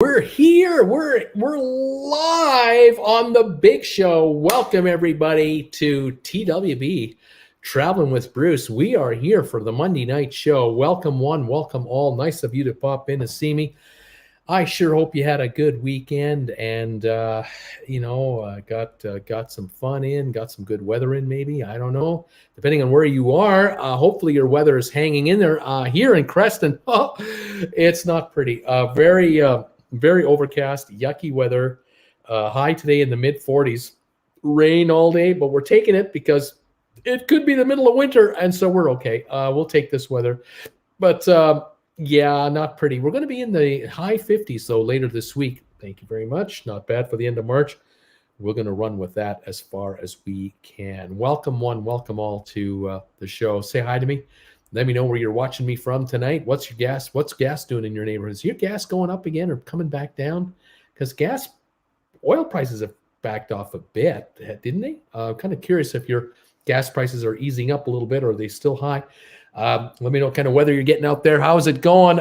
We're here. We're live on the big show. Welcome everybody to TWB Traveling with Bruce. We are here for the Monday night show. Welcome one, welcome all. Nice of you to pop in to see me. I sure hope you had a good weekend and got some fun in, got some good weather in. Maybe, I don't know, depending on where you are. Hopefully your weather is hanging in there. Here in Creston, it's not pretty. Very overcast, yucky weather. High today in the mid 40s. Rain all day, but we're taking it because it could be the middle of winter, and so we're okay. We'll take this weather. But yeah, not pretty. We're going to be in the high 50s, though, later this week. Thank you very much. Not bad for the end of March. We're going to run with that as far as we can. Welcome one, welcome all to the show. Say hi to me. Let me know where you're watching me from tonight. What's gas doing in your neighborhood? Is your gas going up again or coming back down? Because oil prices have backed off a bit, didn't they? I'm kind of curious if your gas prices are easing up a little bit or are they still high? Let me know what kind of weather you're getting out there. How's it going?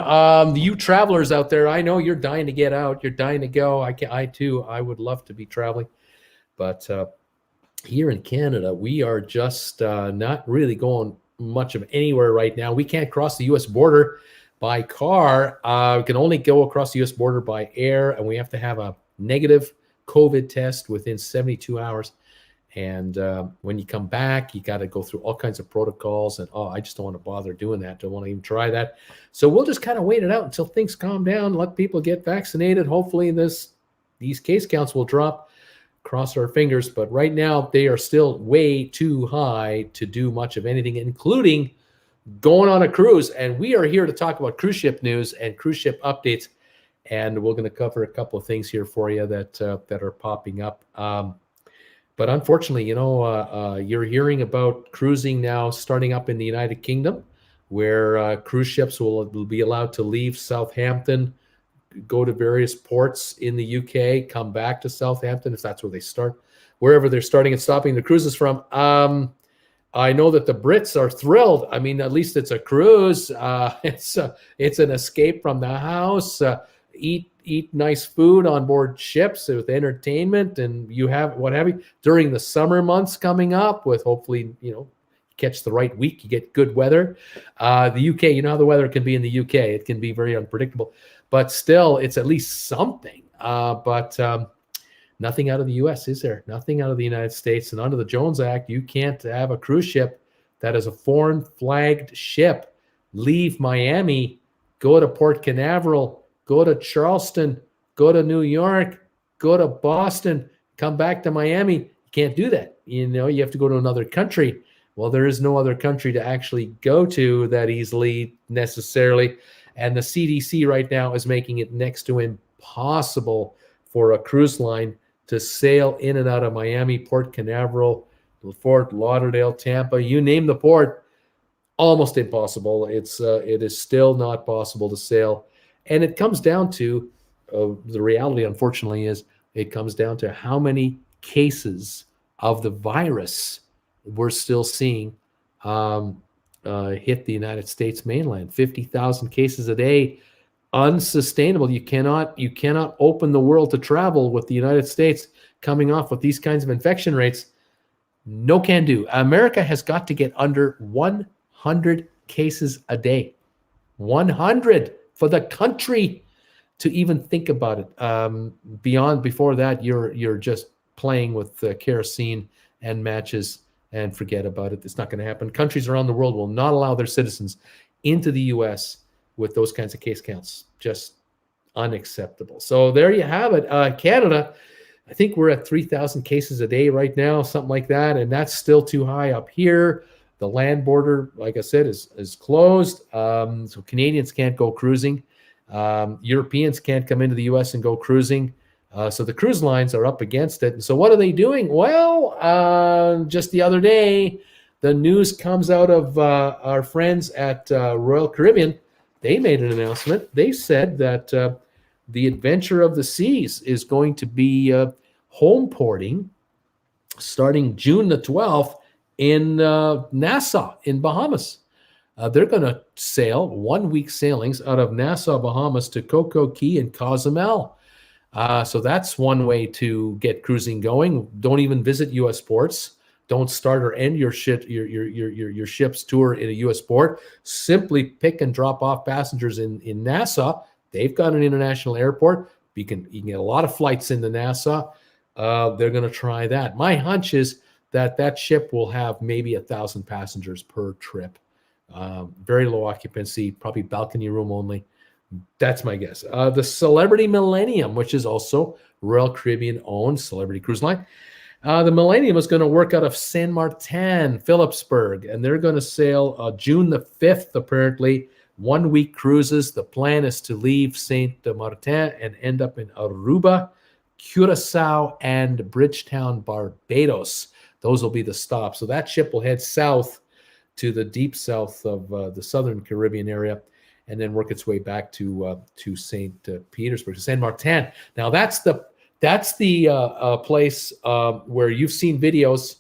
You travelers out there, I know you're dying to get out. You're dying to go. I too. I would love to be traveling. But here in Canada, we are just not really going much of anywhere right now. We can't cross the U.S. border by car. We can only go across the U.S. border by air, and we have to have a negative COVID test within 72 hours. And when you come back, you got to go through all kinds of protocols. And, I just don't want to bother doing that. Don't want to even try that. So we'll just kind of wait it out until things calm down, let people get vaccinated. Hopefully these case counts will drop. Cross our fingers. But right now, they are still way too high to do much of anything, including going on a cruise. And we are here to talk about cruise ship news and cruise ship updates. And we're going to cover a couple of things here for you that are popping up. But unfortunately, you're hearing about cruising now starting up in the United Kingdom, where cruise ships will be allowed to leave Southampton, go to various ports in the UK, come back to Southampton if that's where they start, wherever they're starting and stopping the cruises from. I know that the Brits are thrilled. I mean, at least it's a cruise. It's an escape from the house. Eat nice food on board ships with entertainment, and you have what have you during the summer months coming up with hopefully, catch the right week, you get good weather. The UK, you know how the weather can be in the UK. It can be very unpredictable, but still it's at least something. But nothing out of the US, is there? Nothing out of the United States. And under the Jones Act, you can't have a cruise ship that is a foreign flagged ship leave Miami, go to Port Canaveral, go to Charleston, go to New York, go to Boston, come back to Miami. You can't do that. You have to go to another country. Well, there is no other country to actually go to that easily necessarily. And the CDC right now is making it next to impossible for a cruise line to sail in and out of Miami, Port Canaveral, Fort Lauderdale, Tampa, you name the port, almost impossible. It is still not possible to sail. And it comes down to, the reality, unfortunately, is it comes down to how many cases of the virus we're still seeing hit the United States mainland. 50,000 cases a day, unsustainable. You cannot open the world to travel with the United States coming off with these kinds of infection rates. No can do. America has got to get under 100 cases a day. 100 for the country to even think about it. Before that, you're just playing with kerosene and matches and forget about it. It's not going to happen. Countries around the world will not allow their citizens into the U.S. with those kinds of case counts. Just unacceptable. So there you have it. Canada, I think we're at 3,000 cases a day right now, something like that, and that's still too high up here. The land border, like I said, is closed, so Canadians can't go cruising. Europeans can't come into the U.S. and go cruising. So the cruise lines are up against it. And so what are they doing? Well, just the other day, the news comes out of our friends at Royal Caribbean. They made an announcement. They said that the Adventure of the Seas is going to be home porting starting June the 12th in Nassau in Bahamas. They're going to sail 1 week sailings out of Nassau, Bahamas to Coco Key and Cozumel. So that's one way to get cruising going. Don't even visit U.S. ports. Don't start or end your ship's tour in a U.S. port. Simply pick and drop off passengers in Nassau. They've got an international airport. You can get a lot of flights into Nassau. They're going to try that. My hunch is that ship will have maybe 1,000 passengers per trip. Very low occupancy, probably balcony room only. That's my guess. The Celebrity Millennium, which is also Royal Caribbean owned Celebrity Cruise Line. The Millennium is going to work out of Saint Martin, Phillipsburg, and they're going to sail June the 5th, apparently. 1 week cruises. The plan is to leave Saint Martin and end up in Aruba, Curacao, and Bridgetown, Barbados. Those will be the stops. So that ship will head south to the deep south of the southern Caribbean area, and then work its way back to St. Petersburg, to Saint Martin. Now that's the place where you've seen videos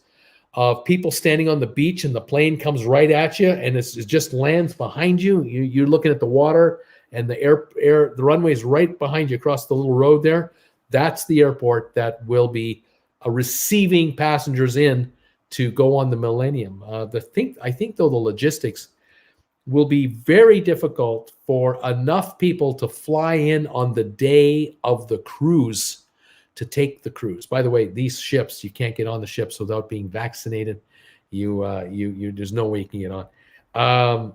of people standing on the beach and the plane comes right at you and it just lands behind you. You're looking at the water and the runway is right behind you across the little road there. That's the airport that will be receiving passengers in to go on the Millennium. I think though the logistics will be very difficult for enough people to fly in on the day of the cruise to take the cruise. By the way, these ships, you can't get on the ships without being vaccinated. There's no way you can get on.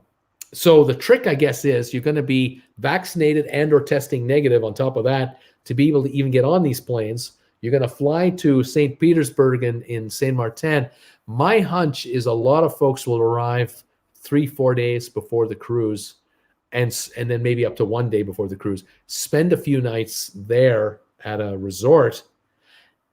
So the trick, I guess, is you're going to be vaccinated and or testing negative on top of that to be able to even get on these planes. You're going to fly to St. Petersburg in Saint Martin. My hunch is a lot of folks will arrive 3-4 days before the cruise, and then maybe up to 1 day before the cruise, spend a few nights there at a resort,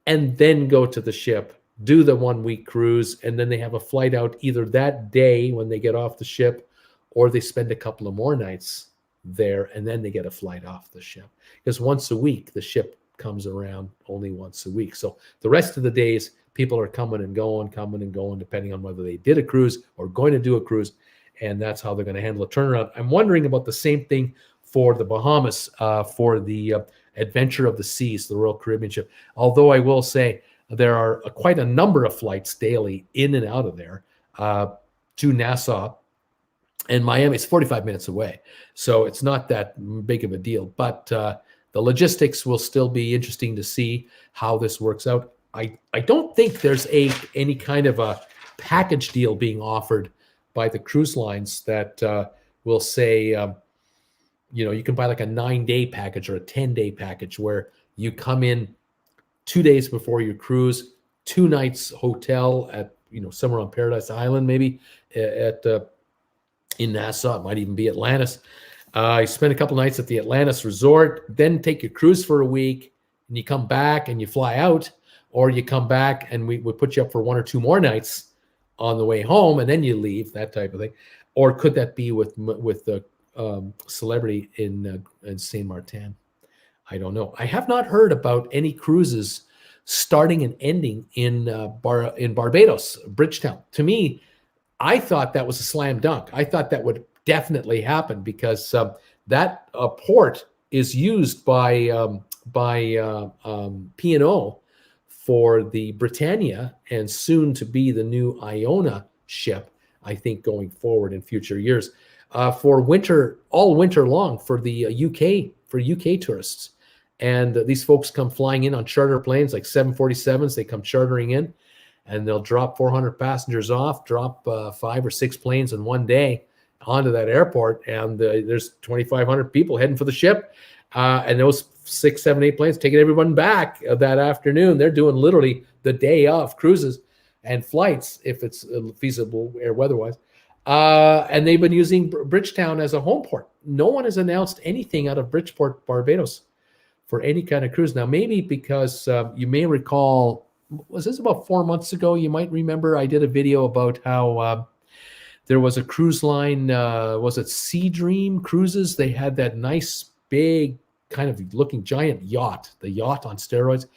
and then go to the ship, do the 1 week cruise, and then they have a flight out either that day when they get off the ship, or they spend a couple of more nights there, and then they get a flight off the ship. Because once a week, the ship comes around only once a week. So the rest of the days, people are coming and going, depending on whether they did a cruise or going to do a cruise, and that's how they're going to handle a turnaround. I'm wondering about the same thing for the Bahamas, for the Adventure of the Seas, the Royal Caribbean ship. Although I will say there are quite a number of flights daily in and out of there to Nassau and Miami. It's 45 minutes away, so it's not that big of a deal. But the logistics will still be interesting to see how this works out. I don't think there's any kind of a package deal being offered by the cruise lines that will say, you can buy like a 9-day package or a 10-day package where you come in 2 days before your cruise, 2 nights hotel at, somewhere on Paradise Island, maybe in Nassau. It might even be Atlantis. You spend a couple nights at the Atlantis resort, then take your cruise for a week, and you come back and you fly out, or you come back and we would put you up for 1 or 2 more nights on the way home, and then you leave, that type of thing. Or could that be with the Celebrity in Saint Martin? I don't know. I have not heard about any cruises starting and ending in Barbados, Bridgetown. To me, I thought that was a slam dunk. I thought that would definitely happen because that port is used by P&O for the Britannia and soon to be the new Iona ship, I think, going forward in future years. For all winter long for the UK tourists. And these folks come flying in on charter planes like 747s. They come chartering in and they'll drop 400 passengers off, drop 5 or 6 planes in 1 day onto that airport. And there's 2,500 people heading for the ship. And those 6, 7, 8 planes taking everyone back that afternoon. They're doing literally the day of cruises and flights, if it's feasible air weather-wise. And they've been using Bridgetown as a home port. No one has announced anything out of Bridgeport, Barbados for any kind of cruise. Now, maybe because you may recall, was this about 4 months ago? You might remember I did a video about how there was a cruise line, was it Sea Dream Cruises? They had that nice, big, kind of looking giant yacht, the yacht on steroids.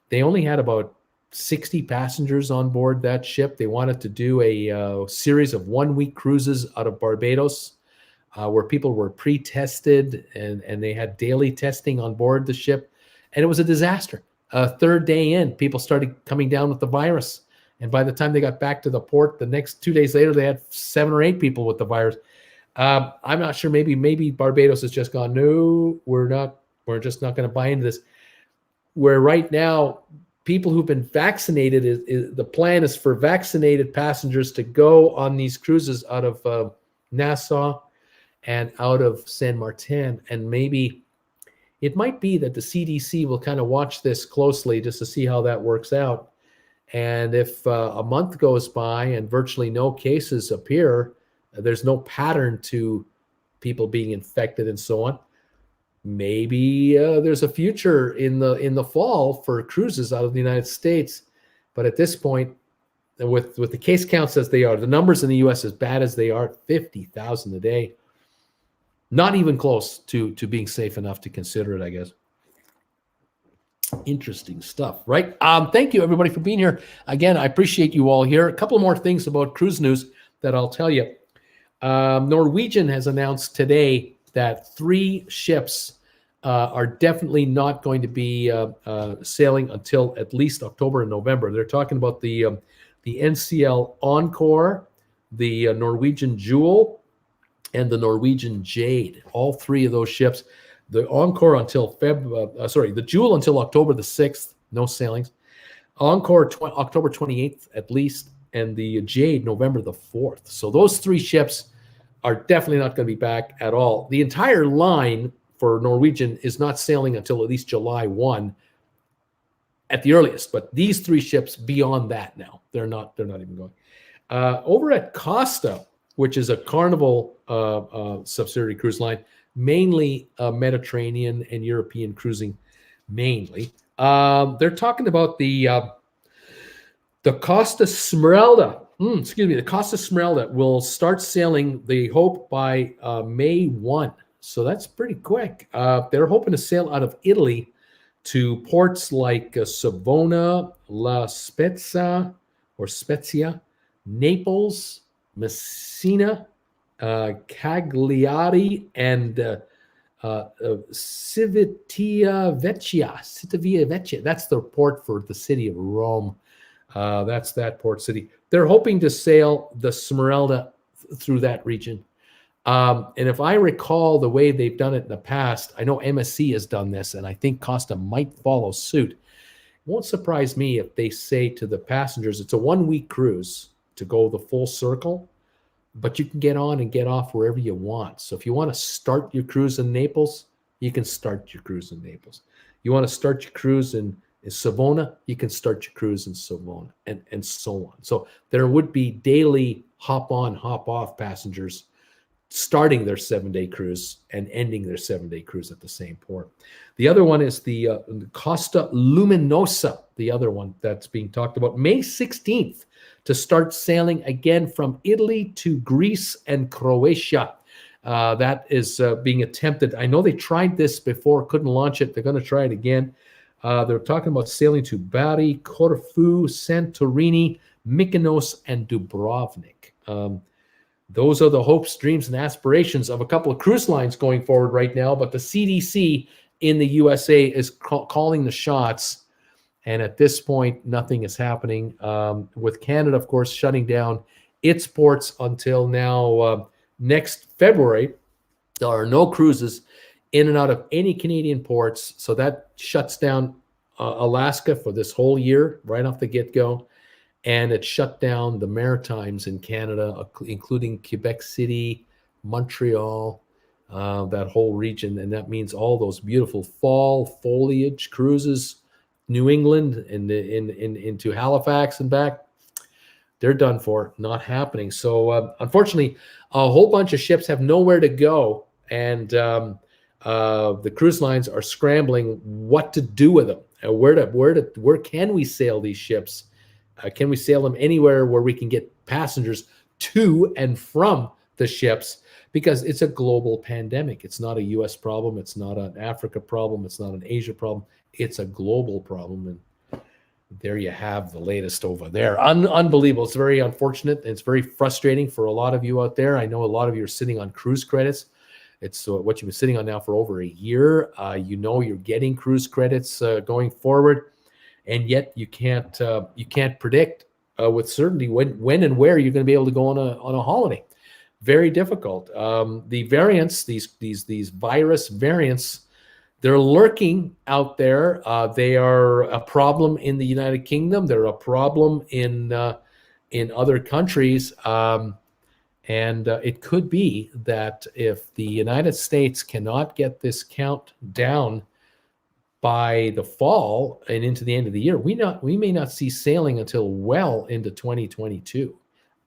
They only had about 60 passengers on board that ship. They wanted to do a series of 1-week cruises out of Barbados, where people were pre-tested and they had daily testing on board the ship. And it was a disaster. Third day in, people started coming down with the virus. And by the time they got back to the port, the next 2 days later, they had 7 or 8 people with the virus. I'm not sure. Maybe Barbados has just gone, no, we're just not going to buy into this. Where right now, people who've been vaccinated, the plan is for vaccinated passengers to go on these cruises out of Nassau and out of San Martin. And maybe it might be that the CDC will kind of watch this closely just to see how that works out. And if a month goes by and virtually no cases appear, there's no pattern to people being infected and so on, maybe there's a future in the fall for cruises out of the United States. But at this point, with the case counts as they are, the numbers in the U.S. as bad as they are, 50,000 a day, not even close to being safe enough to consider it, I guess. Interesting stuff, right? Thank you, everybody, for being here. Again, I appreciate you all here. A couple more things about cruise news that I'll tell you. Norwegian has announced today that 3 ships are definitely not going to be sailing until at least October and November. They're talking about the NCL Encore, the Norwegian Jewel, and the Norwegian Jade. All 3 of those ships. The Encore until the Jewel until October the 6th, no sailings. Encore October 28th at least, and the Jade November the 4th. So those 3 ships are definitely not going to be back at all. The entire line for Norwegian is not sailing until at least July 1 at the earliest, but these 3 ships beyond that now, they're not even going. Over at Costa, which is a Carnival subsidiary cruise line, mainly Mediterranean and European cruising, mainly. They're talking about the Costa Smeralda. The Costa Smeralda will start sailing, they hope, by May 1. So that's pretty quick. They're hoping to sail out of Italy to ports like Savona, La Spezia, Naples, Messina, Cagliari, and Civitavecchia. That's the port for the city of Rome. That's that port city. They're hoping to sail the Smeralda through that region. And if I recall the way they've done it in the past, I know MSC has done this, and I think Costa might follow suit. It won't surprise me if they say to the passengers, it's a 1-week cruise to go the full circle, but you can get on and get off wherever you want. So if you want to start your cruise in Naples, you can start your cruise in Naples. You want to start your cruise in Savona, you can start your cruise in Savona, and so on. So there would be daily hop-on, hop-off passengers starting their 7-day cruise and ending their 7-day cruise at the same port. The other one is the Costa Luminosa, the other one that's being talked about, May 16th, to start sailing again from Italy to Greece and Croatia. That is being attempted. I know they tried this before, couldn't launch it. They're going to try it again. They're talking about sailing to Bari, Corfu, Santorini, Mykonos, and Dubrovnik. Those are the hopes, dreams, and aspirations of a couple of cruise lines going forward right now. But the CDC in the USA is calling the shots. And at this point, nothing is happening. With Canada, of course, shutting down its ports until now next February. There are no cruises in and out of any Canadian ports. So that shuts down Alaska for this whole year, right off the get-go. And it shut down the Maritimes in Canada, including Quebec City, Montreal, that whole region. And that means all those beautiful fall foliage cruises, New England and into Halifax and back, they're done for, not happening. So unfortunately, a whole bunch of ships have nowhere to go. And the cruise lines are scrambling what to do with them. Where can we sail these ships? Can we sail them anywhere where we can get passengers to and from the ships? Because it's a global pandemic. It's not a U.S. problem. It's not an Africa problem. It's not an Asia problem. It's a global problem. And there you have the latest over there. Unbelievable. It's very unfortunate. It's very frustrating for a lot of you out there. I know a lot of you are sitting on cruise credits. It's what you've been sitting on now for over a year. You know you're getting cruise credits going forward, and yet you can't predict with certainty when and where you're going to be able to go on a holiday. Very difficult. The variants, these virus variants, they're lurking out there. They are a problem in the United Kingdom. They're a problem in other countries. And it could be that if the United States cannot get this count down by the fall and into the end of the year, we may not see sailing until well into 2022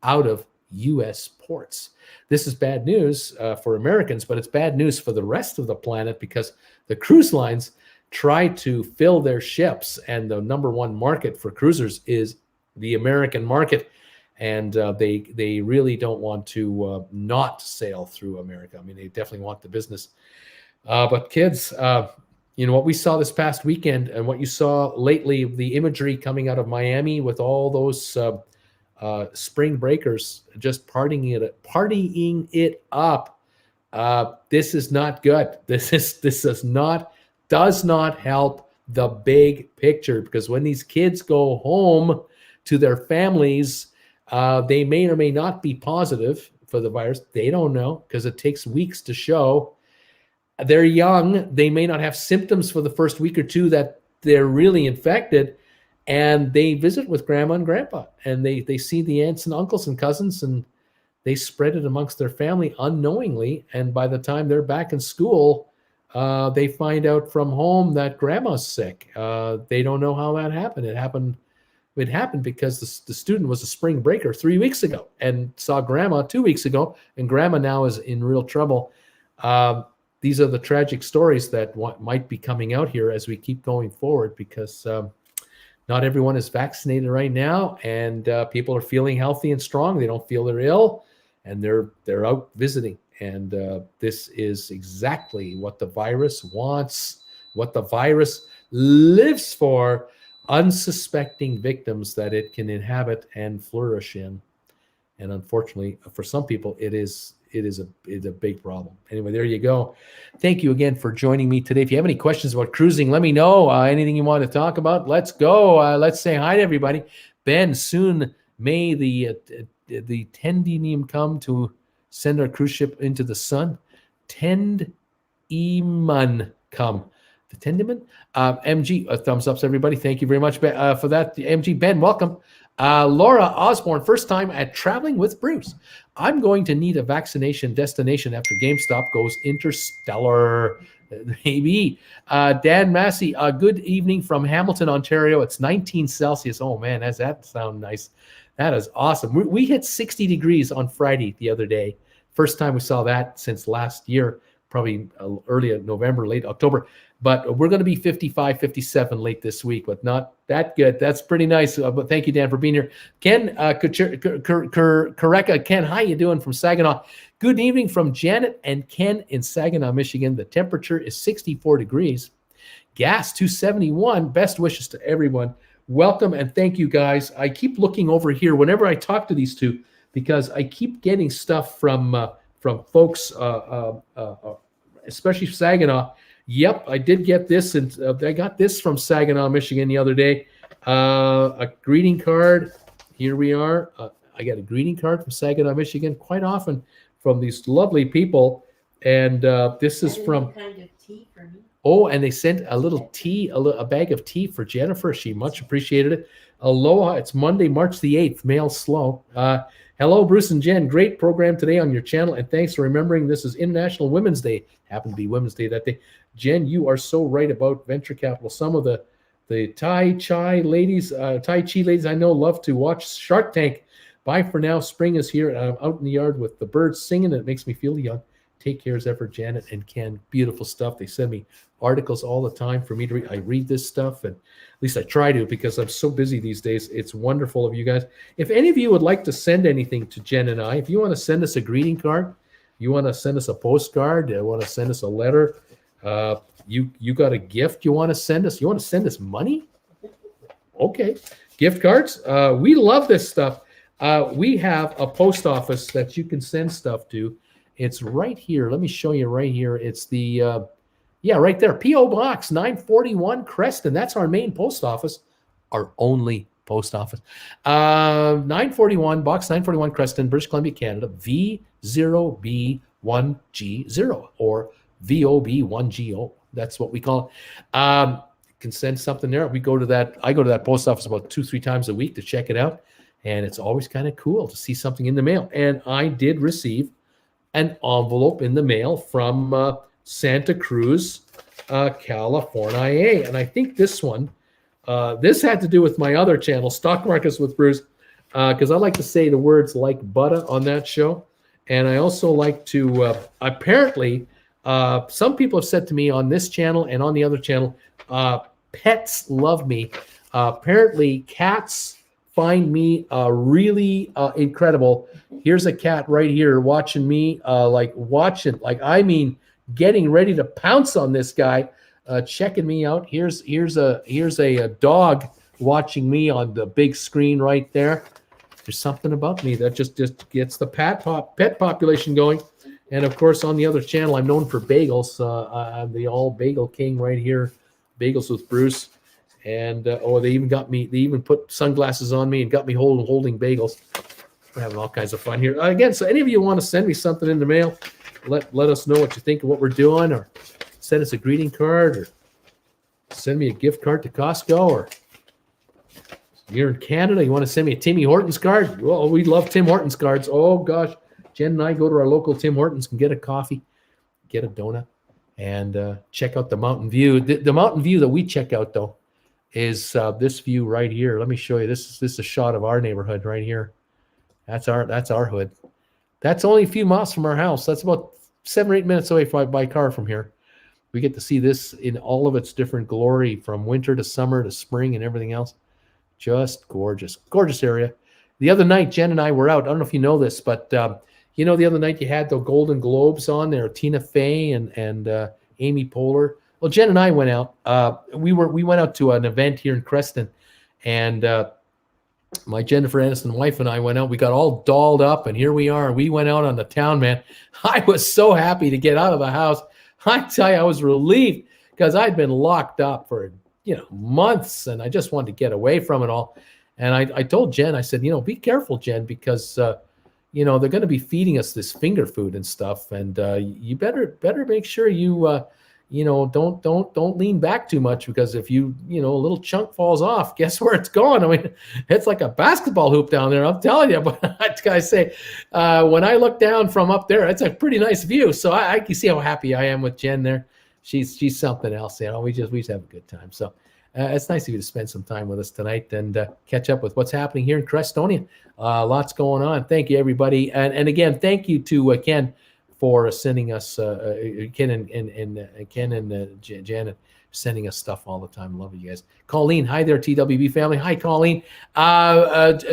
out of U.S. ports. This is bad news for Americans, but it's bad news for the rest of the planet because the cruise lines try to fill their ships, and the number one market for cruisers is the American market, and they really don't want to not sail through America. I mean, they definitely want the business. But kids, what we saw this past weekend and what you saw lately, the imagery coming out of Miami with all those spring breakers just partying it up. This is not good. This does not help the big picture, because when these kids go home to their families, they may or may not be positive for the virus. They don't know, because it takes weeks to show. They're young. They may not have symptoms for the first week or two that they're really infected. And they visit with grandma and grandpa, and they see the aunts and uncles and cousins, and they spread it amongst their family unknowingly. And by the time they're back in school, they find out from home that grandma's sick. They don't know how that happened. It happened because the student was a spring breaker 3 weeks ago and saw grandma 2 weeks ago, and grandma now is in real trouble. These are the tragic stories that might be coming out here as we keep going forward, because not everyone is vaccinated right now, and people are feeling healthy and strong. They don't feel they're ill, and they're out visiting. And this is exactly what the virus wants, what the virus lives for: unsuspecting victims that it can inhabit and flourish in. And unfortunately, for some people, it is a big problem. Anyway, there you go. Thank you again for joining me today. If you have any questions about cruising, let me know. Anything you want to talk about, let's go. Let's say hi to everybody. Ben, soon may the Tendinium come to send our cruise ship into the sun. Tend Eman come. The Tendiman? MG, thumbs ups, everybody. Thank you very much for that. MG, Ben, welcome. Laura Osborne, first time at Traveling with Bruce. I'm going to need a vaccination destination after GameStop goes interstellar. Maybe. Dan Massey, good evening from Hamilton, Ontario. It's 19 Celsius. Oh, man, does that sound nice? That is awesome. We hit 60 degrees on Friday the other day. First time we saw that since last year, probably early November, late October. But we're going to be 55, 57 late this week, but not that good. That's pretty nice. But thank you, Dan, for being here. Ken Kareka, Ken, how you doing from Saginaw? Good evening from Janet and Ken in Saginaw, Michigan. The temperature is 64 degrees. Gas 271. Best wishes to everyone. Welcome and thank you, guys. I keep looking over here whenever I talk to these two, because I keep getting stuff from folks, especially Saginaw. Yep, I did get this, and I got this from Saginaw, Michigan the other day. A greeting card. Here we are. I got a greeting card from Saginaw, Michigan, quite often from these lovely people. And this is from... kind of tea for me. Oh, and they sent a little tea, a bag of tea for Jennifer. She much appreciated it. Aloha. It's Monday, March the 8th. Mail slow. Hello, Bruce and Jen. Great program today on your channel, and thanks for remembering this is International Women's Day. Happened to be Women's Day that day. Jen, you are so right about venture capital. Some of the Tai Chi ladies I know love to watch Shark Tank. Bye for now. Spring is here, and I'm out in the yard with the birds singing, and it makes me feel young. Take care as ever, Janet and Ken. Beautiful stuff. They send me articles all the time for me to read. I read this stuff, and at least I try to, because I'm so busy these days. It's wonderful of you guys. If any of you would like to send anything to Jen and I, if you want to send us a greeting card, you want to send us a postcard, you want to send us a letter, you got a gift you want to send us, you want to send us money? Okay. Gift cards. We love this stuff. We have a post office that you can send stuff to. It's right here. Let me show you right here. It's the, right there. P.O. Box 941 Creston. That's our main post office, our only post office. 941, Box 941 Creston, British Columbia, Canada, V0B1G0 or VOB1GO. That's what we call it. Can send something there. I go to that post office about 2-3 times a week to check it out. And it's always kind of cool to see something in the mail. And I did receive an envelope in the mail from Santa Cruz, California. And I think this one, this had to do with my other channel, Stock Markets with Bruce, because I like to say the words like butter on that show. And I also like to, apparently, some people have said to me on this channel and on the other channel, pets love me. Apparently, cats find me really incredible. Here's a cat right here watching me, I mean, getting ready to pounce on this guy, checking me out. Here's a dog watching me on the big screen right there. There's something about me that just gets the pet population going. And of course, on the other channel, I'm known for bagels. I'm the all bagel king right here, Bagels with Bruce. And they even put sunglasses on me and got me holding bagels. We're having all kinds of fun here. Again, so any of you want to send me something in the mail, let us know what you think of what we're doing, or send us a greeting card, or send me a gift card to Costco, or you're in Canada, you want to send me a Timmy Hortons card? Well, we love Tim Hortons cards. Oh gosh, Jen and I go to our local Tim Hortons and get a coffee, get a donut, and check out the mountain view. The mountain view that we check out though is this view right here. Let me show you. This is a shot of our neighborhood right here. That's our hood. That's only a few miles from our house. That's about 7 or 8 minutes away by car from here. We get to see this in all of its different glory, from winter to summer to spring and everything else. Just gorgeous area. The other night, Jen and I were out. I don't know if you know this, but the other night you had the Golden Globes on there, Tina Fey and Amy Poehler. Well, Jen and I went out. We went out to an event here in Creston, and my Jennifer Aniston wife and I went out. We got all dolled up, and here we are. We went out on the town, man. I was so happy to get out of the house. I tell you, I was relieved because I'd been locked up for months, and I just wanted to get away from it all. And I told Jen, I said, be careful, Jen, because they're going to be feeding us this finger food and stuff, and you better make sure you don't lean back too much, because if a little chunk falls off, guess where it's going? I mean, it's like a basketball hoop down there, I'm telling you. But I gotta say, when I look down from up there, it's a pretty nice view. So I can see how happy I am with Jen there. She's something else. We just have a good time. So it's nice of you to spend some time with us tonight and catch up with what's happening here in Crestonia. Lots going on. Thank you, everybody. And again, thank you to Ken for sending us, Ken and Janet, sending us stuff all the time. Love you guys. Colleen, hi there, TWB family. Hi, Colleen.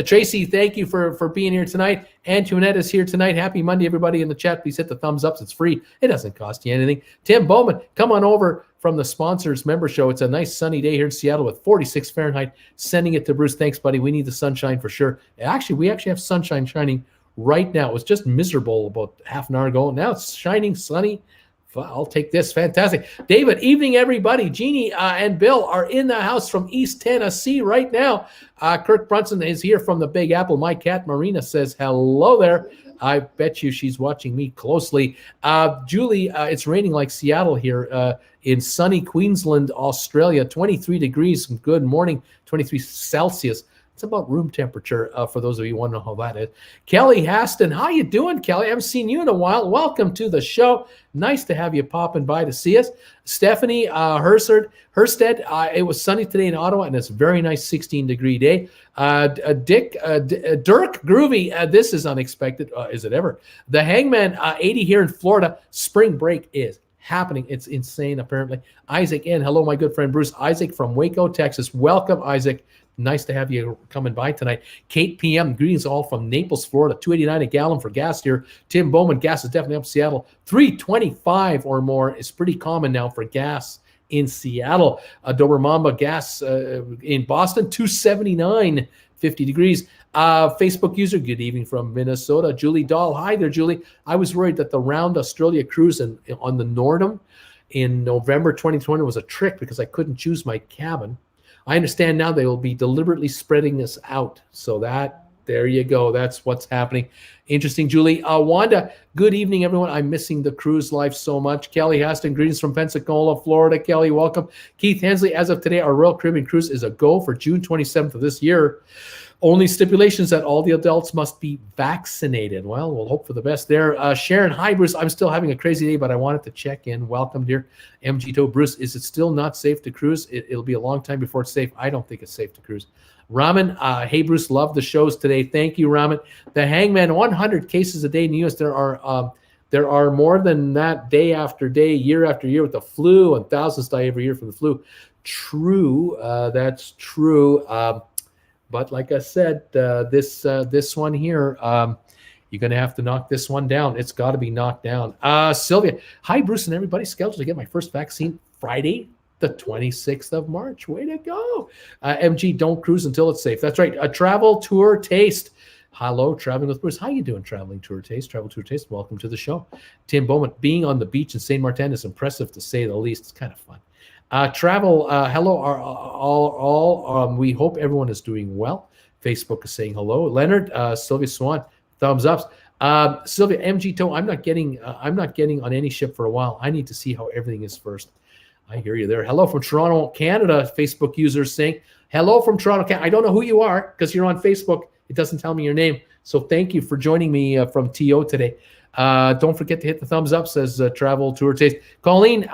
Tracy, thank you for being here tonight. Antoinette is here tonight. Happy Monday, everybody in the chat. Please hit the thumbs up. It's free. It doesn't cost you anything. Tim Bowman, come on over from the sponsors member show. It's a nice sunny day here in Seattle with 46 Fahrenheit. Sending it to Bruce. Thanks, buddy. We need the sunshine for sure. We actually have sunshine shining right now. It was just miserable about half an hour ago. Now it's shining, sunny. I'll take this. Fantastic. David, evening, everybody. Jeannie and Bill are in the house from East Tennessee right now. Kirk Brunson is here from the Big Apple. My cat, Marina, says hello there. I bet you she's watching me closely. Julie, it's raining like Seattle here in sunny Queensland, Australia. 23 degrees. Good morning. 23 Celsius. It's about room temperature for those of you who want to know how that is. Kelly Haston, how you doing, Kelly? I haven't seen you in a while. Welcome to the show. Nice to have you popping by to see us. Stephanie Hersted, it was sunny today in Ottawa, and it's a very nice 16-degree day. Dirk Groovy, this is unexpected. Is it ever? The Hangman, 80 here in Florida. Spring break is happening. It's insane, apparently. Isaac N. Hello, my good friend Bruce. Isaac from Waco, Texas. Welcome, Isaac. Nice to have you coming by tonight. Kate PM, greetings all from Naples, Florida. $2.89 a gallon for gas here. Tim Bowman, gas is definitely up Seattle. $3.25 or more is pretty common now for gas in Seattle. Dober Mamba gas in Boston, 279, 50 degrees. Facebook user, good evening from Minnesota. Julie Dahl, hi there, Julie. I was worried that the Round Australia cruise on the Nordam in November 2020 was a trick because I couldn't choose my cabin. I understand now they will be deliberately spreading this out. So there you go. That's what's happening. Interesting, Julie. Wanda, good evening, everyone. I'm missing the cruise life so much. Kelly Haston, greetings from Pensacola, Florida. Kelly, welcome. Keith Hensley, as of today, our Royal Caribbean cruise is a go for June 27th of this year. Only stipulations that all the adults must be vaccinated. Well, we'll hope for the best there. Sharon, hi, Bruce. I'm still having a crazy day, but I wanted to check in. Welcome, dear. MG To. Bruce, is it still not safe to cruise? It'll be a long time before it's safe. I don't think it's safe to cruise. Raman, hey, Bruce, love the shows today. Thank you, Raman. The Hangman, 100 cases a day in the U.S. There are more than that day after day, year after year with the flu, and thousands die every year from the flu. True, that's true. But like I said, this one here, you're going to have to knock this one down. It's got to be knocked down. Sylvia, hi, Bruce and everybody. Scheduled to get my first vaccine Friday, the 26th of March. Way to go. MG, don't cruise until it's safe. That's right. A travel tour taste. Hello, Traveling with Bruce. How you doing, Traveling Tour Taste? Travel Tour Taste, welcome to the show. Tim Bowman, being on the beach in St. Martin is impressive to say the least. It's kind of fun. Hello, all. We hope everyone is doing well. Facebook is saying hello. Leonard, Sylvia Swan, thumbs ups. Sylvia, MG To, I'm not getting on any ship for a while. I need to see how everything is first. I hear you there. Hello from Toronto, Canada. Facebook users saying hello from Toronto, Canada. I don't know who you are because you're on Facebook. It doesn't tell me your name. So thank you for joining me from TO today. Don't forget to hit the thumbs up, says Travel Tour Taste. Colleen,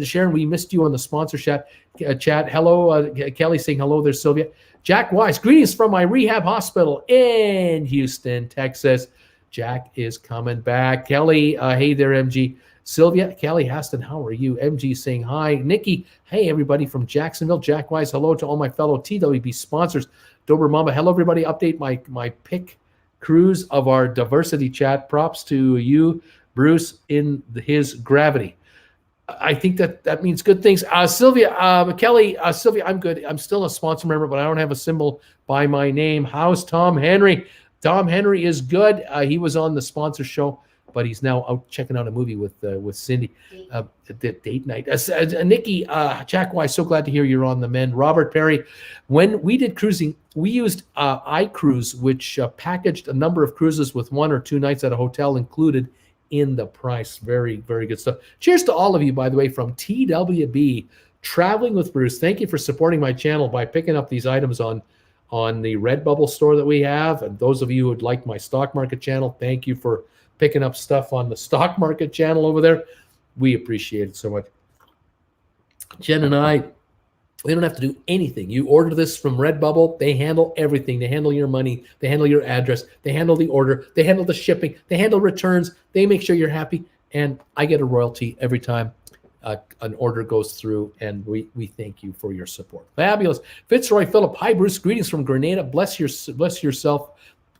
Sharon, we missed you on the sponsor chat. Hello, Kelly saying hello there, Sylvia. Jack Wise, greetings from my rehab hospital in Houston, Texas. Jack is coming back. Kelly, hey there, MG. Sylvia, Kelly Haston, how are you? MG saying hi. Nikki, hey, everybody from Jacksonville. Jack Wise, hello to all my fellow TWB sponsors. Dober Mama, hello, everybody. Update my pick cruise of our diversity chat. Props to you, Bruce, in his gravity. I think that means good things. Sylvia, Kelly, Sylvia, I'm good. I'm still a sponsor member, but I don't have a symbol by my name. How's Tom Henry? Tom Henry is good. He was on the sponsor show, but he's now out checking out a movie with Cindy. Date night. Nikki, Jack Wise, so glad to hear you're on the mend. Robert Perry, when we did cruising, we used iCruise, which packaged a number of cruises with 1 or 2 nights at a hotel included in the price. Very, very good stuff. Cheers to all of you, by the way, from TWB, Traveling with Bruce. Thank you for supporting my channel by picking up these items on the RedBubble store that we have. And those of you who would like my stock market channel, thank you for picking up stuff on the stock market channel over there. We appreciate it so much. Jen and I, we don't have to do anything. You order this from RedBubble, they handle everything. They handle your money, they handle your address, they handle the order, they handle the shipping, they handle returns, they make sure you're happy, and I get a royalty every time an order goes through, and we thank you for your support. Fabulous. Fitzroy Phillip, hi Bruce, greetings from Grenada. Bless yourself.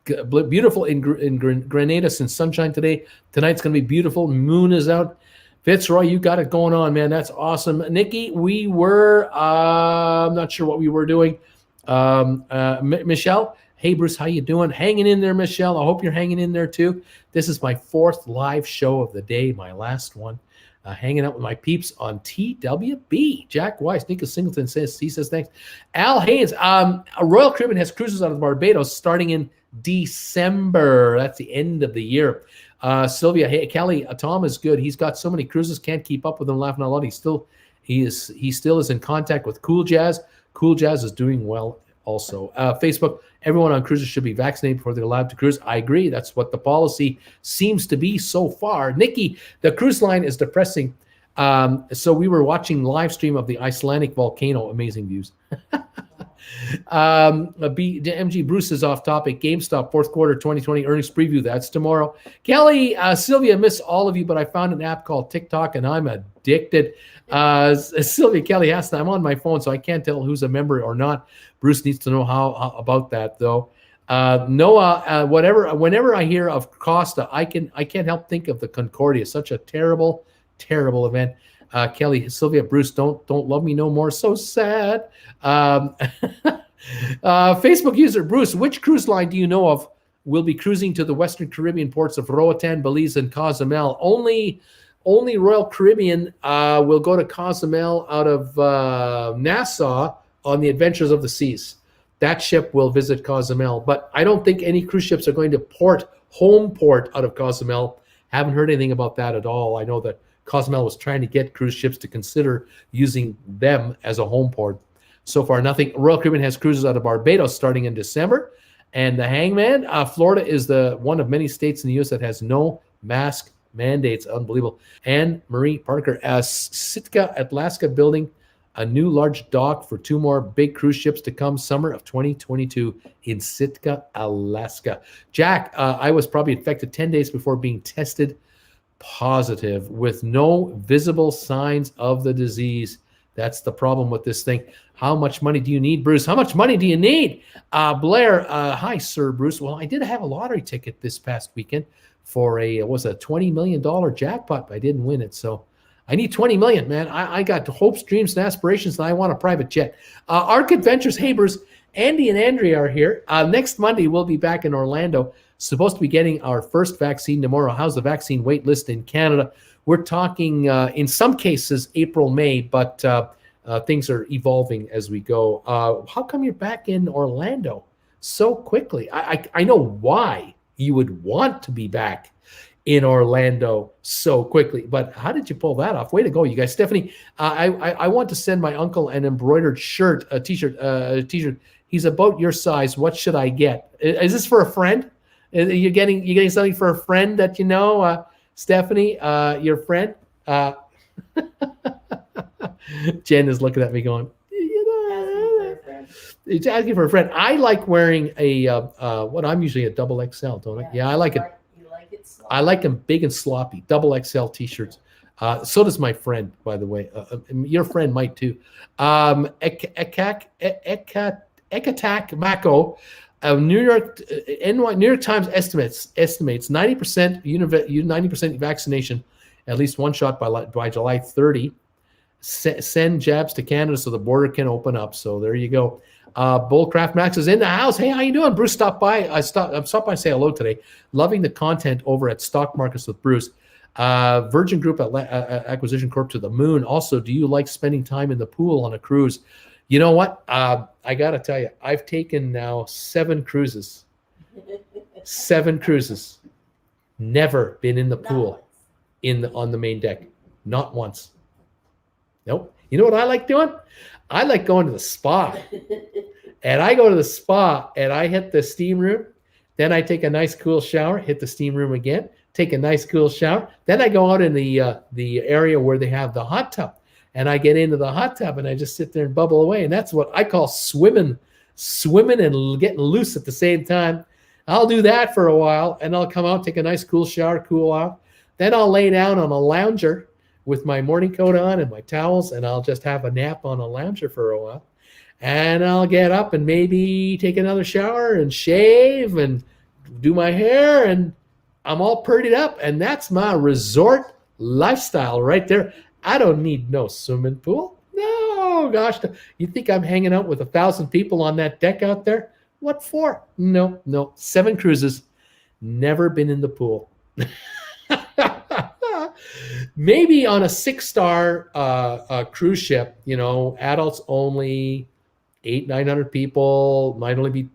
Beautiful in Grenada, since sunshine today. Tonight's going to be beautiful. Moon is out. Fitzroy, you got it going on, man. That's awesome. Nikki, we were, I'm not sure what we were doing. Michelle, hey, Bruce, how you doing? Hanging in there, Michelle. I hope you're hanging in there, too. This is my 4th live show of the day, my last one. Hanging out with my peeps on TWB. Jack Weiss, Nicholas Singleton says, he says, thanks. Al Haynes, Royal Caribbean has cruises out of Barbados starting in December. That's the end of the year. Sylvia, hey, Kelly, Tom is good. He's got so many cruises, can't keep up with them, laughing out loud. He still is in contact with Cool Jazz. Cool Jazz is doing well also. Facebook, everyone on cruises should be vaccinated before they're allowed to cruise. I agree. That's what the policy seems to be so far. Nikki, the cruise line is depressing. So we were watching live stream of the Icelandic volcano. Amazing views. MG Bruce is off topic. GameStop fourth quarter 2020 earnings preview. That's tomorrow. Kelly, Sylvia, miss all of you, but I found an app called TikTok and I'm addicted. Sylvia, Kelly Haston, I'm on my phone, so I can't tell who's a member or not. Bruce needs to know how about that though. Noah, whenever I hear of Costa, I can't help think of the Concordia. Such a terrible, terrible event. Kelly, Sylvia, Bruce, don't love me no more. So sad. Facebook user Bruce, which cruise line do you know of will be cruising to the Western Caribbean ports of Roatan, Belize, and Cozumel? Only Royal Caribbean will go to Cozumel out of Nassau on the Adventures of the Seas. That ship will visit Cozumel, but I don't think any cruise ships are going to home port out of Cozumel. Haven't heard anything about that at all. I know that Cozumel was trying to get cruise ships to consider using them as a home port. So far, nothing. Royal Caribbean has cruises out of Barbados starting in December. And the Hangman, Florida is the one of many states in the U.S. that has no mask mandates. Unbelievable. And Marie Parker, Sitka, Alaska, building a new large dock for 2 more big cruise ships to come summer of 2022 in Sitka, Alaska. Jack, I was probably infected 10 days before being tested positive with no visible signs of the disease. That's the problem with this thing. How much money do you need, Bruce? How much money do you need? Blair, hi, Sir Bruce. Well, I did have a lottery ticket this past weekend for a $20 million jackpot, but I didn't win it. So I need 20 million, man. I got hopes, dreams, and aspirations, and I want a private jet. Arc Adventures, hey, Bruce, Andy and Andrea are here. Next Monday, we'll be back in Orlando. Supposed to be getting our first vaccine tomorrow. How's the vaccine wait list in Canada? We're talking, in some cases, April, May, but things are evolving as we go. How come you're back in Orlando so quickly? I know why you would want to be back in Orlando so quickly, but how did you pull that off? Way to go, you guys. Stephanie, I want to send my uncle an embroidered shirt, a t-shirt. He's about your size. What should I get? Is this for a friend? You're getting something for a friend that you know, Stephanie, your friend? Jen is looking at me going, it's asking for a friend. I like wearing I'm usually a double XL, don't I? Yeah, I like it. You like it sloppy. I like them big and sloppy, double XL t-shirts. So does my friend, by the way. Your friend might too. Ekatak Mako, New York Times estimates 90% vaccination, at least one shot by July 30. Send jabs to Canada so the border can open up. So there you go. Bullcraft Max is in the house. Hey, how you doing? Bruce stopped by. I'm stopped by to say hello today. Loving the content over at Stock Markets with Bruce. Virgin Group Acquisition Corp to the moon. Also, do you like spending time in the pool on a cruise? You know what? I got to tell you, I've taken now 7 cruises. 7 cruises. Never been in the pool on the main deck. Not once. Nope. You know what I like doing? I like going to the spa. And I go to the spa and I hit the steam room. Then I take a nice cool shower, hit the steam room again, take a nice cool shower. Then I go out in the area where they have the hot tub. And I get into the hot tub and I just sit there and bubble away. And that's what I call swimming and getting loose at the same time. I'll do that for a while and I'll come out, take a nice cool shower, cool off. Then I'll lay down on a lounger with my morning coat on and my towels, and I'll just have a nap on a lounger for a while. And I'll get up and maybe take another shower and shave and do my hair, and I'm all purdied up. And that's my resort lifestyle right there. I don't need no swimming pool. No, gosh. You think I'm hanging out with 1,000 people on that deck out there? What for? No. 7 cruises. Never been in the pool. Maybe on a 6-star cruise ship, adults only, 800-900 people, might only be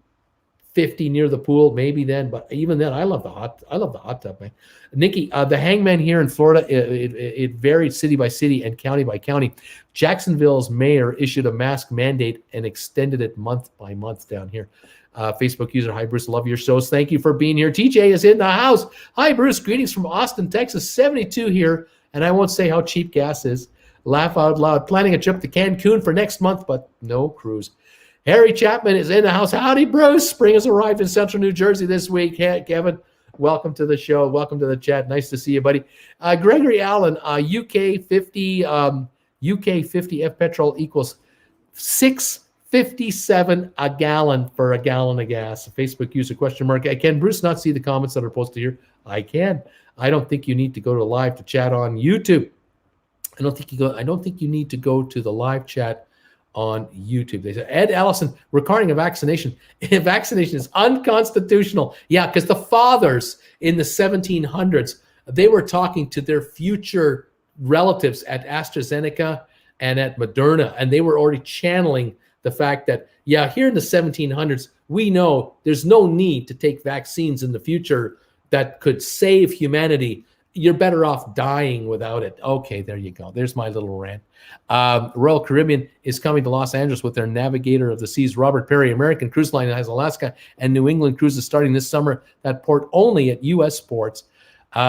50 near the pool, maybe then. But even then, I love the hot tub, man. Nikki, the Hangman here in Florida, it varied city by city and county by county. Jacksonville's mayor issued a mask mandate and extended it month by month down here. Facebook user, hi, Bruce, love your shows. Thank you for being here. TJ is in the house. Hi, Bruce, greetings from Austin, Texas, 72 here. And I won't say how cheap gas is. Laugh out loud. Planning a trip to Cancun for next month, but no cruise. Harry Chapman is in the house. Howdy, Bruce. Spring has arrived in central New Jersey this week. Hey, Kevin, welcome to the show. Welcome to the chat. Nice to see you, buddy. Gregory Allen, UK 50 F petrol equals $6.57 a gallon for a gallon of gas. Facebook user question mark. Can Bruce not see the comments that are posted here? I can. I don't think you need to go to live to chat on YouTube. I don't think you need to go to the live chat on YouTube. They said, Ed Allison, regarding a vaccination. Vaccination is unconstitutional. Yeah, because the fathers in the 1700s, they were talking to their future relatives at AstraZeneca and at Moderna, and they were already channeling the fact that, yeah, here in the 1700s, we know there's no need to take vaccines in the future that could save humanity. You're better off dying without it. Okay, there you go. There's my little rant. Royal Caribbean is coming to Los Angeles with their Navigator of the Seas, Robert Perry. American Cruise Line has Alaska and New England cruises starting this summer that port only at U.S. ports.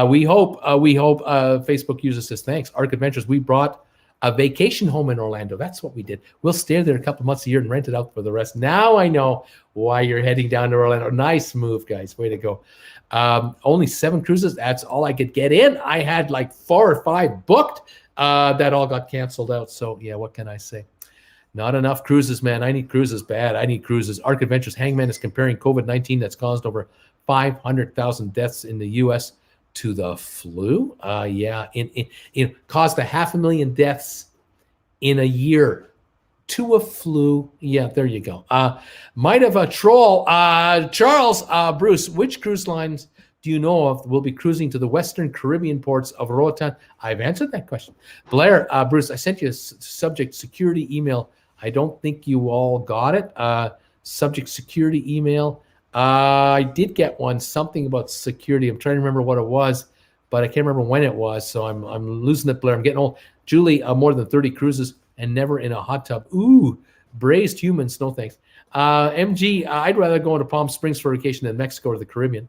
We hope. Facebook user says, thanks. Arc Adventures, we brought a vacation home in Orlando. That's what we did. We'll stay there a couple months a year and rent it out for the rest. Now I know why you're heading down to Orlando. Nice move, guys. Way to go. Only 7 cruises. That's all I could get in. I had like 4 or 5 booked. That all got canceled out. So yeah, what can I say? Not enough cruises, man. I need cruises bad. I need cruises. Arc Adventures Hangman is comparing COVID-19 that's caused over 500,000 deaths in the U.S. to the flu. Yeah, in caused 500,000 deaths in a year to a flu. Yeah, there you go. Might have a troll. Charles, Bruce, which cruise lines do you know of will be cruising to the Western Caribbean ports of Roatan? I've answered that question. Blair, Bruce, I sent you a subject security email. I don't think you all got it. Subject security email. I did get one, something about security. I'm trying to remember what it was, but I can't remember when it was. So I'm losing it, Blair. I'm getting old. Julie, more than 30 cruises and never in a hot tub. Ooh, braised humans. No thanks. MG, I'd rather go into Palm Springs for vacation than Mexico or the Caribbean.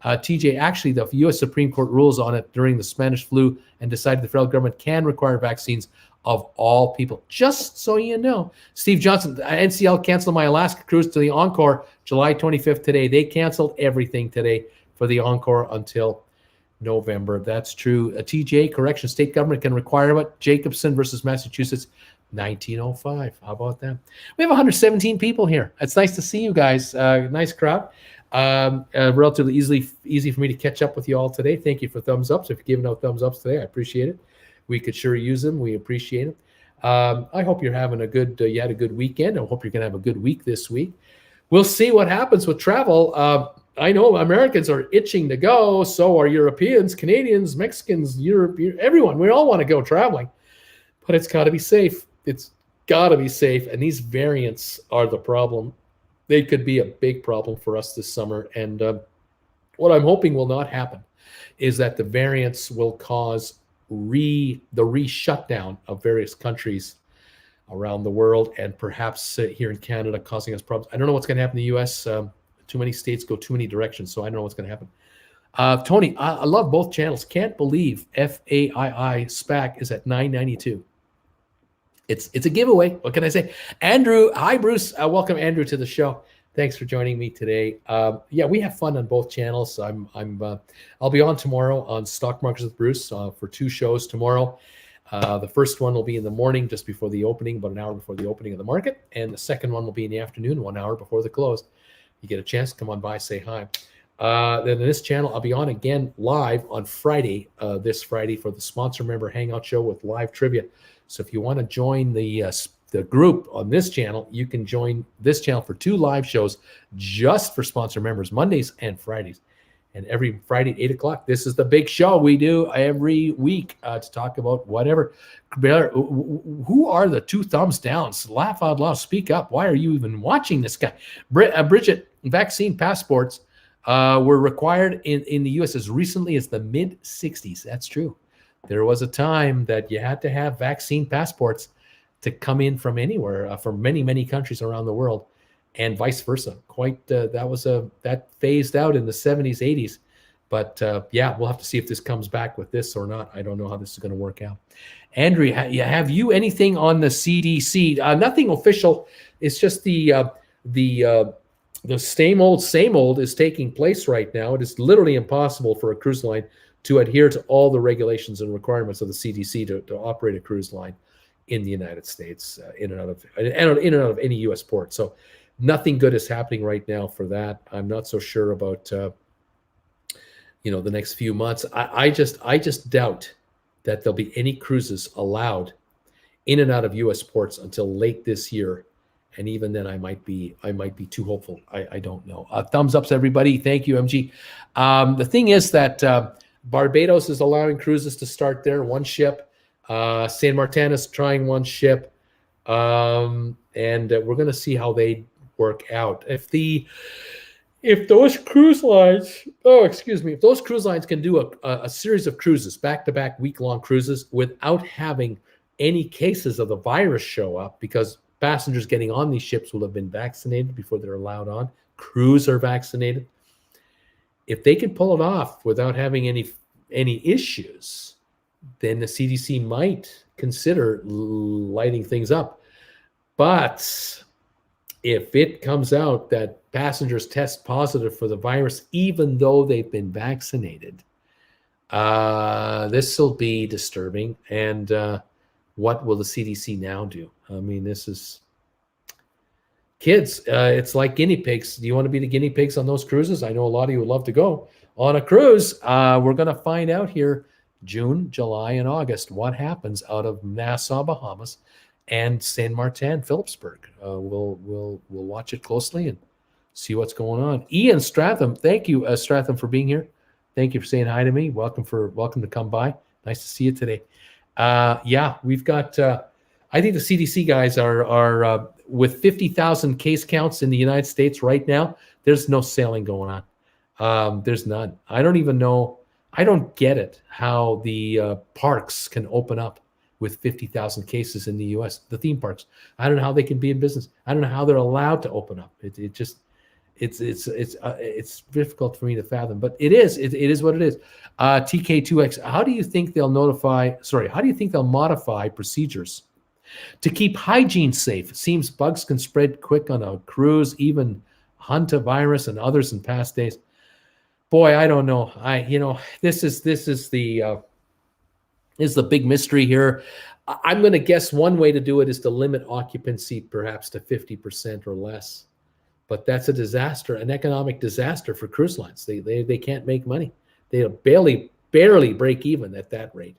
TJ, actually, the U.S. Supreme Court rules on it during the Spanish flu and decided the federal government can require vaccines of all people. Just so you know. Steve Johnson, NCL canceled my Alaska cruise to the Encore July 25th today. They canceled everything today for the Encore until November. That's true. TJ, correction, state government can require it. Jacobson versus Massachusetts, 1905. How about that? We have 117 people here. It's nice to see you guys. Nice crowd. Relatively easy for me to catch up with you all today. Thank you for thumbs ups. If you're giving out thumbs ups today, I appreciate it. We could sure use them. We appreciate it. I hope you're having you had a good weekend. I hope you're going to have a good week this week. We'll see what happens with travel. I know Americans are itching to go. So are Europeans, Canadians, Mexicans, everyone. We all want to go traveling, but it's got to be safe. It's got to be safe. And these variants are the problem. They could be a big problem for us this summer. And what I'm hoping will not happen is that the variants will cause the re-shutdown of various countries around the world, and perhaps here in Canada causing us problems. I don't know what's going to happen in the U.S. Too many states go too many directions, so I don't know what's going to happen. Tony, I love both channels. Can't believe FAII SPAC is at $9.92. It's a giveaway. What can I say? Andrew, hi Bruce. Welcome Andrew to the show. Thanks for joining me today. Yeah, we have fun on both channels. I'll be on tomorrow on Stock Markets with Bruce for 2 shows tomorrow. The first one will be in the morning, just before the opening, about an hour before the opening of the market, and the second one will be in the afternoon, 1 hour before the close. You get a chance to come on by, say hi. Then in this channel, I'll be on again live on Friday, this Friday, for the sponsor member hangout show with live trivia. So if you want to join the group on this channel, you can join this channel for 2 live shows just for sponsor members, Mondays and Fridays. And every Friday at 8 o'clock, this is the big show we do every week to talk about whatever. Who are the 2 thumbs downs? Laugh out loud. Speak up. Why are you even watching this guy? Bridget, vaccine passports were required in the U.S. as recently as the mid-'60s. That's true. There was a time that you had to have vaccine passports to come in from anywhere, from many, many countries around the world, and vice versa. That phased out in the 70s, 80s. But yeah, we'll have to see if this comes back with this or not. I don't know how this is going to work out. Andrew, have you anything on the CDC? Nothing official. It's just the same old is taking place right now. It is literally impossible for a cruise line to adhere to all the regulations and requirements of the CDC to operate a cruise line in the United States, in and out of any U.S. port. So nothing good is happening right now for that. I'm not so sure about the next few months. I just doubt that there'll be any cruises allowed in and out of U.S. ports until late this year. And even then, I might be too hopeful. I don't know. Thumbs ups, everybody. Thank you, MG. The thing is that Barbados is allowing cruises to start there, one ship. Saint Martin is trying one ship. And we're going to see how they work out. If those cruise lines, if those cruise lines can do a series of cruises, back-to-back week-long cruises, without having any cases of the virus show up, because passengers getting on these ships will have been vaccinated before they're allowed on. Crews are vaccinated. If they can pull it off without having any issues, then the CDC might consider lighting things up. But if it comes out that passengers test positive for the virus, even though they've been vaccinated, this will be disturbing. And what will the CDC now do? I mean, this is kids. It's like guinea pigs. Do you want to be the guinea pigs on those cruises? I know a lot of you would love to go on a cruise. We're going to find out here June, July, and August what happens out of Nassau, Bahamas, and Saint Martin, Phillipsburg. We'll watch it closely and see what's going on. Ian Stratham, thank you, Stratham, for being here. Thank you for saying hi to me. Welcome to come by. Nice to see you today. Yeah, we've got. I think the CDC guys are with 50,000 case counts in the United States right now. There's no sailing going on. There's none. I don't even know. I don't get it how the parks can open up with 50,000 cases in the U.S. The theme parks. I don't know how they can be in business. I don't know how they're allowed to open up. It's difficult for me to fathom, but it is what it is. TK2X. How do you think they'll modify procedures to keep hygiene safe? It seems bugs can spread quick on a cruise, even hantavirus and others in past days. Boy, I don't know. This is the big mystery here. I'm going to guess one way to do it is to limit occupancy perhaps to 50% or less. But that's a disaster, an economic disaster for cruise lines. They can't make money. They barely break even at that rate.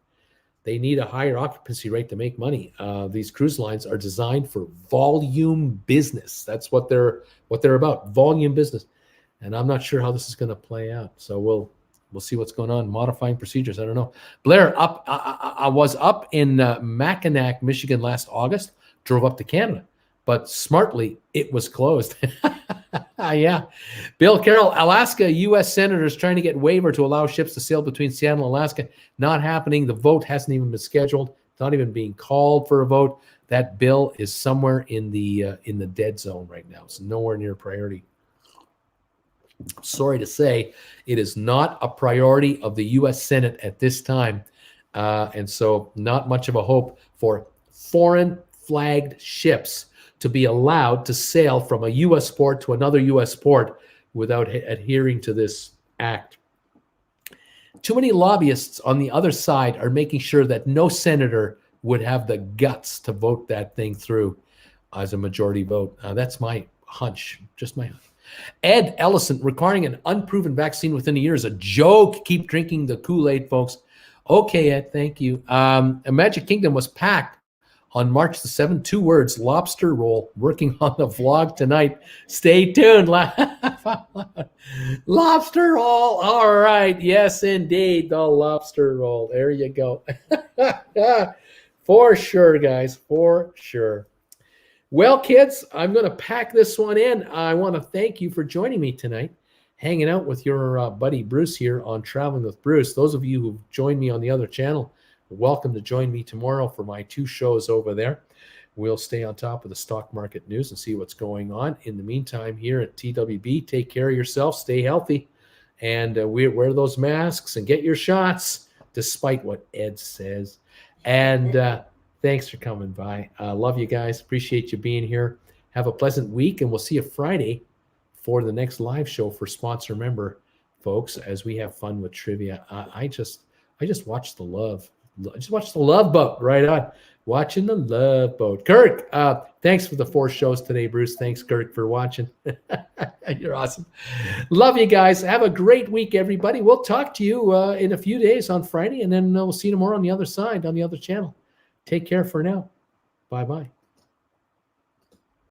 They need a higher occupancy rate to make money. These cruise lines are designed for volume business. That's what they're about, volume business. And I'm not sure how this is going to play out. So we'll see what's going on. Modifying procedures, I don't know. Blair, I was up in Mackinac, Michigan last August. Drove up to Canada, but smartly it was closed. Yeah. Bill Carroll, Alaska U.S. senators trying to get waiver to allow ships to sail between Seattle and Alaska. Not happening. The vote hasn't even been scheduled. It's not even being called for a vote. That bill is somewhere in the dead zone right now. It's nowhere near priority. Sorry to say, it is not a priority of the U.S. Senate at this time. And so not much of a hope for foreign flagged ships to be allowed to sail from a U.S. port to another U.S. port without adhering to this act. Too many lobbyists on the other side are making sure that no senator would have the guts to vote that thing through as a majority vote. That's my hunch, just my hunch. Ed Ellison, requiring an unproven vaccine within a year is a joke. Keep drinking the Kool-Aid, folks. Okay, Ed, thank you. Magic Kingdom was packed on March the 7th. 2 words, lobster roll. Working on the vlog tonight. Stay tuned. Lobster roll. All right. Yes, indeed. The lobster roll. There you go. For sure, guys. For sure. Well, kids, I'm going to pack this one in. I want to thank you for joining me tonight, hanging out with your buddy Bruce here on Traveling with Bruce. Those of you who've joined me on the other channel, welcome to join me tomorrow for my 2 shows over there. We'll stay on top of the stock market news and see what's going on. In the meantime, here at TWB, take care of yourself, stay healthy, and wear those masks and get your shots, despite what Ed says. And thanks for coming by. Love you guys. Appreciate you being here. Have a pleasant week, and we'll see you Friday for the next live show for sponsor member folks as we have fun with trivia. I just watch the love Just watch the Love Boat. Right on. Watching the Love Boat. Kirk, thanks for the 4 shows today, Bruce. Thanks, Kirk, for watching. You're awesome. Love you guys. Have a great week, everybody. We'll talk to you in a few days on Friday, and then we'll see you tomorrow on the other side, on the other channel. Take care for now. Bye-bye.